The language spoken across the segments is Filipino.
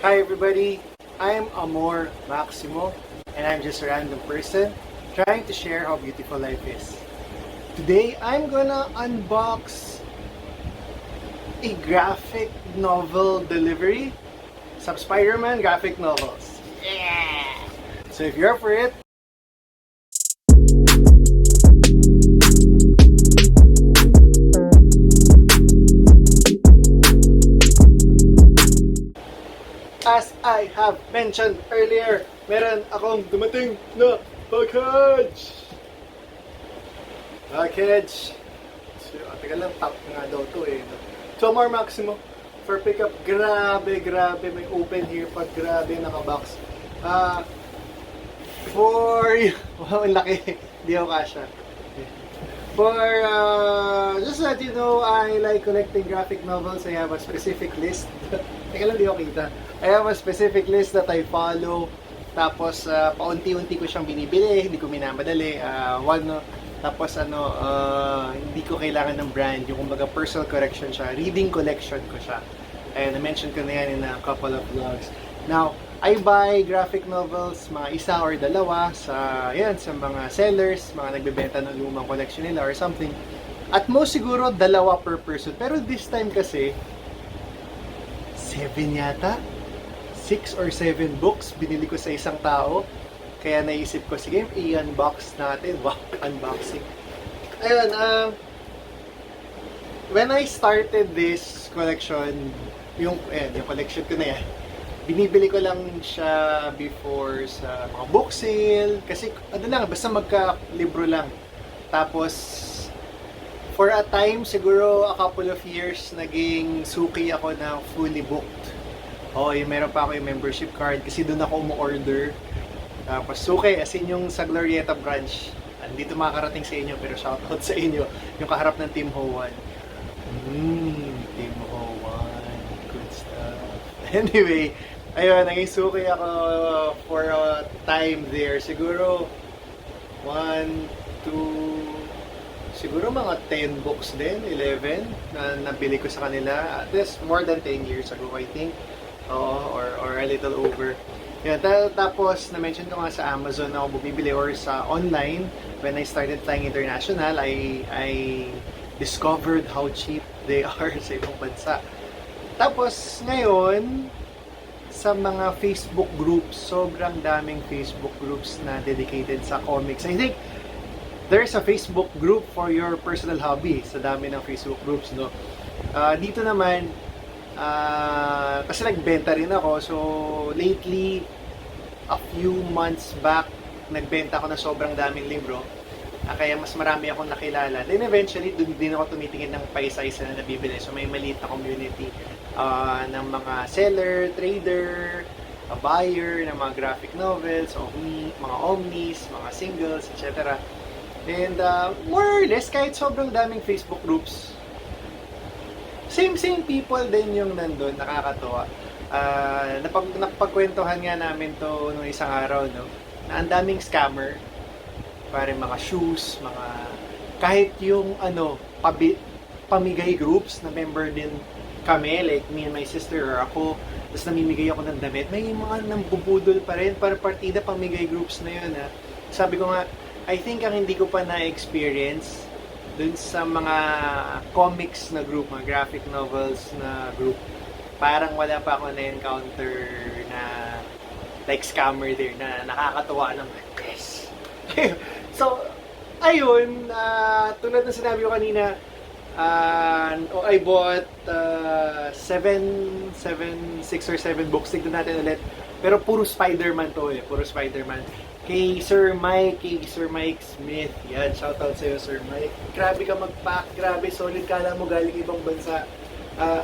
Hi everybody, I'm Amor Maximo and I'm just a random person trying to share how beautiful life is. Today I'm gonna unbox a graphic novel delivery. Some Spider-Man graphic novels. Yeah! So if you're up for it, as I have mentioned earlier, meron akong dumating na package! So, teka lang, top nga daw to eh. So, Amor Maximo, for pickup, grabe, may open here pag grabe nakabox. For, wow, ang laki, hindi ako kasha. For, just to let you know, I like collecting graphic novels. I have a specific list. Teka lang, di ako kita. I have a specific list that I follow. Tapos, paunti-unti ko siyang binibili, hindi ko minamadali. Tapos hindi ko kailangan ng brand, yung kumbaga personal collection siya, reading collection ko siya. And I mentioned ko na yan in a couple of vlogs. Now, I buy graphic novels, mga isa or dalawa sa mga sellers, mga nagbebenta ng lumang collection nila or something. At most siguro dalawa per person. Pero this time kasi 7 yata, 6 or 7 books binili ko sa isang tao. Kaya naisip ko, sige, i-unbox natin. Wow, unboxing. Ayun, when I started this collection, yung collection ko na yan, binibili ko lang siya before sa mga book sale. Kasi, basta magka-libro lang. Tapos, for a time, siguro a couple of years, naging suki ako na fully booked. Meron pa ako yung membership card kasi doon ako umu-order. Tapos suki, as in yung sa Glorieta branch. Andito makakarating sa inyo, pero shoutout sa inyo. Yung kaharap ng Team Ho1. Team Ho1. Good stuff. Anyway, ayun, naging suki ako for a time there. Siguro, 1, 2, siguro mga 10 books din, 11, na nabili ko sa kanila. At least more than 10 years ago, I think. Or a little over. Yeah, tapos na-mention ko nga sa Amazon na ako bumibili or sa online. When I started flying international, I discovered how cheap they are sa ibang bansa. Tapos ngayon, sa mga Facebook groups, sobrang daming Facebook groups na dedicated sa comics. I think there's a Facebook group for your personal hobby. Sa dami ng Facebook groups, no? Dito naman, kasi nagbenta rin ako, so lately, a few months back, nagbenta ako ng sobrang daming libro, kaya mas marami akong nakilala. Then eventually, doon din ako tumitingin ng paisa-isa na nabibili. So may maliit na community ng mga seller, trader, buyer ng mga graphic novels, mga omnis, mga singles, etc. And more or less, kahit sobrang daming Facebook groups, same people din yung nandun, nakakatuwa. Napagkwentuhan nga namin to nung isang araw, no, na ang daming scammer, pare mga shoes, kahit yung pamigay groups na member din kami, like me and my sister or ako, tapos namimigay ako ng damit, may mga nambubudol pa rin, para partida pamigay groups na yun, ha. Sabi ko nga, I think ang hindi ko pa na-experience dun sa mga comics na group, mga graphic novels na group, parang wala pa ako na-encounter na like scammer there na nakakatuwa ng yes. So, ayun, tulad ng sinabi ko kanina, I bought 6 or 7 books. Tignan natin ulit. Pero puro Spider-Man to eh. Puro Spider-Man. Kay Sir Mike Smith. Yan, shoutout sa'yo, Sir Mike. Grabe ka mag-pack. Grabe, solid. Kala mo galing ibang bansa.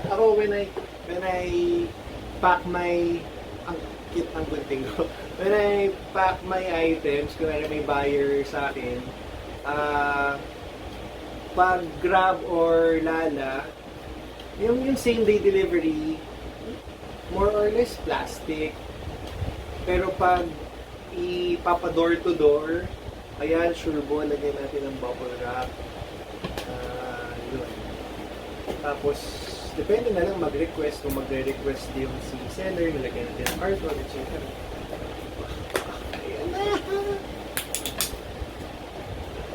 Ako, when I pack my... Ang cute ng gunting ko. When I pack my items, kung may buyer sa akin, pag Grab or Lala, yung same day delivery, more or less plastic. Pero pag ipapa door to door, ayan, sure ball, lagyan natin ng bubble wrap. Yun. Tapos depende na lang mag-request kung magre-request yung si seller, nilagyan natin ang carton, etc. Ayan na!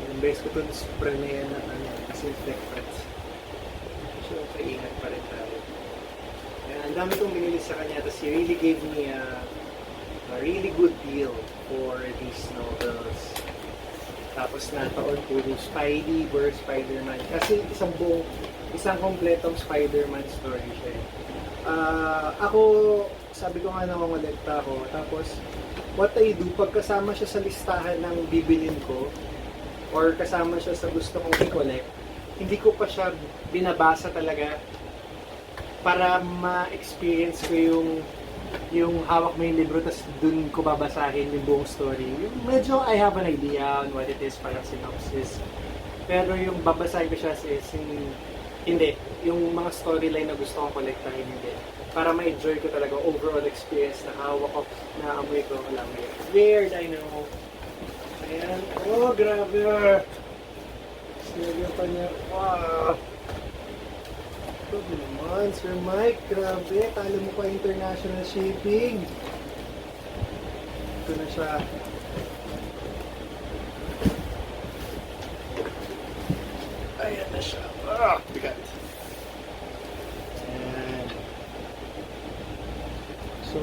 Yung base ko ito, spray na yan ng disinfectant. So, kaingat pa rin tayo. Ayan, ang dami kong binili sa kanya, tapos he really gave me a really good deal for these novels. Tapos nataon puro Spidey versus Spider-Man. Kasi isang kompletong Spider-Man story siya. Ako, sabi ko nga nangongolekta ako. Tapos, what I do, pag kasama siya sa listahan ng bibilin ko, or kasama siya sa gusto kong i-collect, hindi ko pa siya binabasa talaga para ma-experience ko yung hawak mo yung libro, tapos dun ko babasahin yung buong story. Yung medyo I have an idea on what it is, parang synopsis. Pero yung babasahin ko siya is hindi. Yung mga storyline na gusto kong kolektahin, hindi. Para ma-enjoy ko talaga overall experience na hawak ko, na amoy ko, alam mo yun. Weird, I know. Ayan. Oh, grabe. Sinagyan pa niya. Wow. Ito naman, Sir Mike, grabe, talo mo pa international shipping. Ito na siya. Ayan na siya. Bigat. Ayan. So,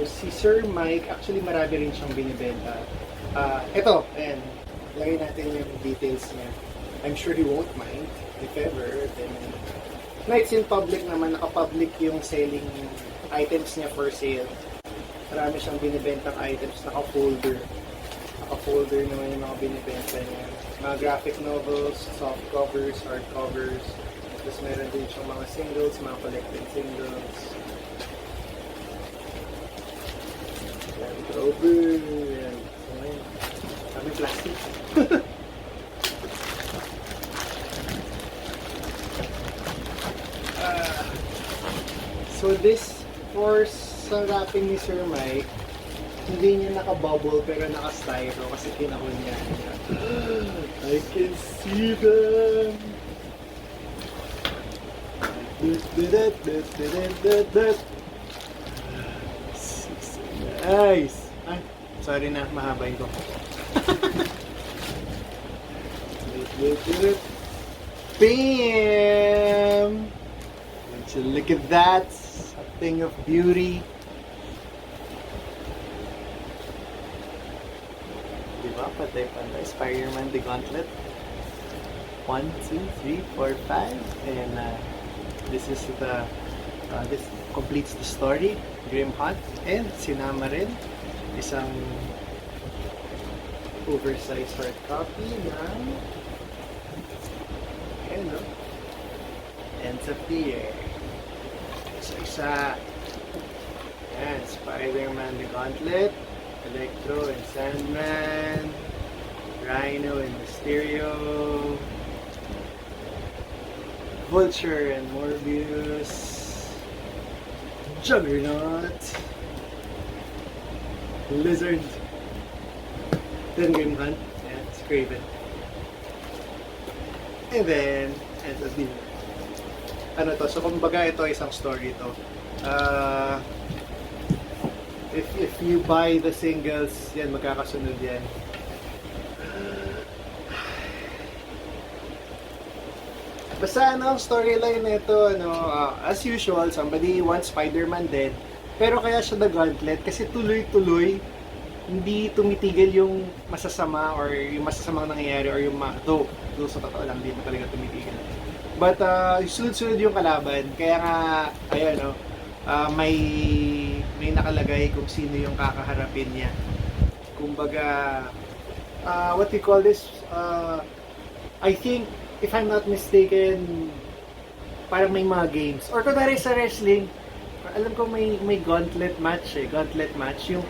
si Sir Mike, actually marami rin siyang binibenta. Ito, ayan. Lagay natin yung details niya. I'm sure he won't mind, if ever, then Nights in Public naman, naka-public yung selling items niya for sale. Marami siyang binibentang items, naka-folder. Naka-folder naman yung mga binibenta niya. Mga graphic novels, soft covers, hard covers. Tapos meron din siyang mga singles, mga collected singles. Yan, cover. Yan. Kami plastic. So this, for sa wrapping ni Sir Mike, hindi niya naka-bubble pero naka-styro kasi kinahunyan niya. I can see them! Nice! Ay, sorry na, mahaba yung ko. Bam! So look at that! A thing of beauty. Diba? Patay-patay. Spider-Man the Gauntlet. 1, 2, 3, 4, 5. And this is the this completes the story. Grim Hunt. And sinama rin isang oversized hard copy ng ano? Ends of the Year. Isa-isa. Yan, Spider-Man the Gauntlet, Electro and Sandman, Rhino and Mysterio, Vulture and Morbius, Juggernaut, Lizard, then Grim Hunt, and Skraven. And then, Ends of the Year. Ano to? So, kumbaga ito isang story to. If you buy the singles, yan, magkakasunod yan. Basta ano ang storyline nito, ano, as usual, somebody wants Spider-Man dead. Pero kaya siya the Gauntlet kasi tuloy-tuloy hindi tumitigil yung masasama or yung masasamang nangyayari or yung though sa totoo lang, hindi mo talaga tumitigil. But sunod-sunod yung kalaban, kaya nga, ayan, no, may nakalagay kung sino yung kakaharapin niya. Kumbaga, what we call this, I think, if I'm not mistaken, parang may mga games. Or kunwari sa wrestling, alam ko may gauntlet match yung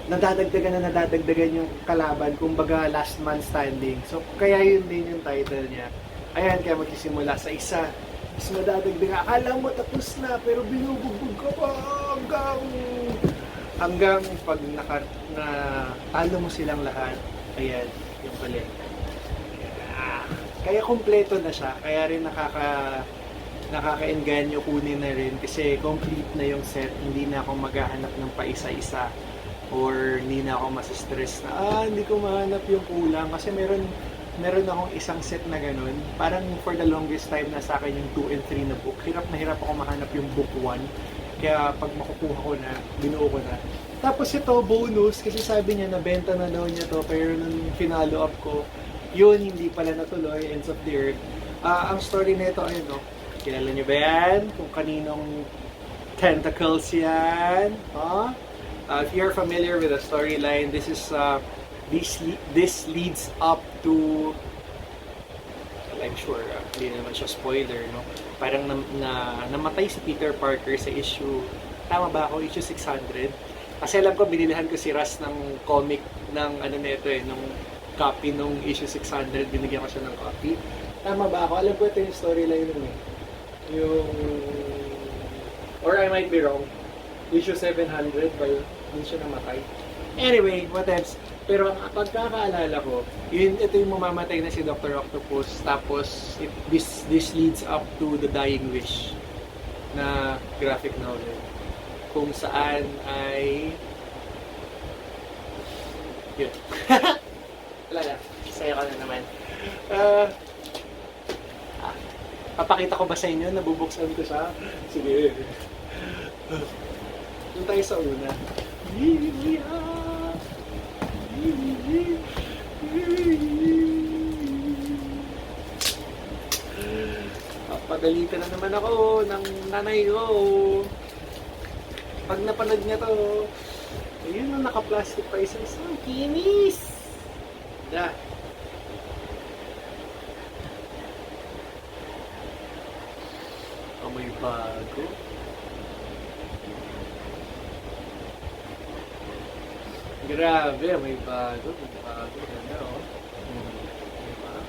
nadadagdagan yung kalaban, kumbaga last man standing. So, kaya yun din yung title niya. Ayan, kaya magsisimula sa isa. Mas madadagdagan. Akala mo tapos na, pero binubugbog ka pa hanggang pag talo mo silang lahat. Ayan, yung pala. Kaya kompleto na siya. Kaya rin nakaka-engganyo kunin na rin kasi complete na yung set, hindi na ako maghahanap ng paisa-isa or hindi na ako masistress na hindi ko mahanap yung kulang kasi meron akong isang set na ganun. Parang for the longest time na sa akin yung 2 and 3 na book. Hirap na hirap ako mahanap yung book 1. Kaya pag makukuha ko na, binuo ko na. Tapos ito, bonus, kasi sabi niya nabenta na daw niya to, pero nung finalo up ko, yun, hindi pala natuloy, Ends of the Earth. Ang story nito ay kilala niyo ba yan? Kung kaninong tentacles yan? If you're familiar with the storyline, this leads up to, I'm sure, hindi naman siya spoiler, no? Parang namatay si Peter Parker sa issue, tama ba ako? Issue 600. Kasi alam ko, binilihan ko si Russ ng comic ng nung copy nung issue 600, binigyan ko siya ng copy. Tama ba ako? Alam ko ito yung storyline nun or I might be wrong. Issue 700, well, hindi siya namatay. Anyway, what else? Pero ang pagkakaalala ko, ito yung mamamatay na si Dr. Octopus, tapos this leads up to The Dying Wish na graphic novel. Kung saan ay yun. Wala na. Saya ka na naman. Papakita ko ba sa inyo? Nabubuksan ko siya? Sige. Doon tayo sa una. Papadalitan na naman ako ng nanay ko. Pag napanood niya to, ayun na, naka-plastic pa isang kinis! Da. May bago. Grabe, may bago. Ganda, Diba?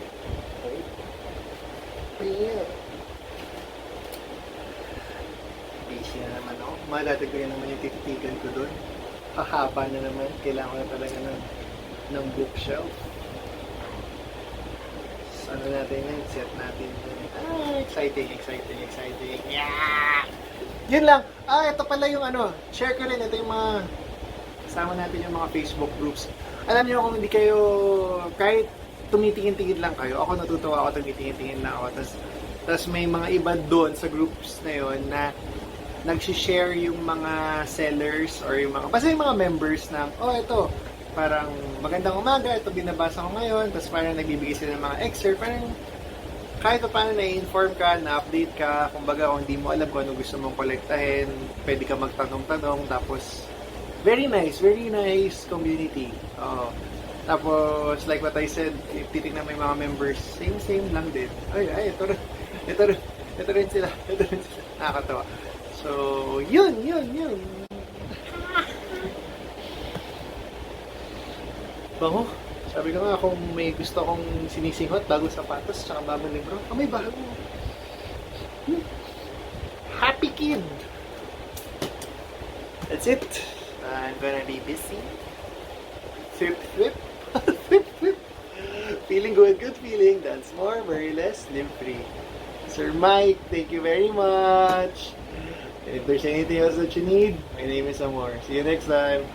Yeah. Busy na naman ako. Malatagay naman yung tititigan ko doon. Hahaba na naman. Kailangan ko na talaga ng bookshelf. So, natin yun? Set natin yun. Exciting. Yeah! Yun lang. Ito pala yung share ko rin. Ito yung mga kasama natin yung mga Facebook groups. Alam niyo kung hindi kayo, kahit tumitingin-tingin lang kayo, ako natutuwa ako, tumitingin-tingin lang ako. Tapos may mga iba doon sa groups na yun na nag-share yung mga sellers or yung mga, basta yung mga members ng, ito, parang magandang umaga, ito binabasa ko ngayon, tapos parang nagbibigay sila ng mga excerpt, parang kahit pa paano na-inform ka, na-update ka, kumbaga kung hindi mo alam kung ano gusto mong kolektahin, pwede ka magtanong-tanong, tapos very nice community. Tapos, like what I said, titignan mo yung mga members, same lang din. Ito rin sila. Nakakatawa. So, yun. Bango. Sabi ko nga, kung may gusto kong sinisinghot, bagong sapatos, tsaka bagong libro, may bago. Happy kid! That's it. I'm gonna be busy. Flip. Feeling good feeling. Dance more, worry less, live free. Sir Mike, thank you very much. If there's anything else that you need, my name is Amor. See you next time.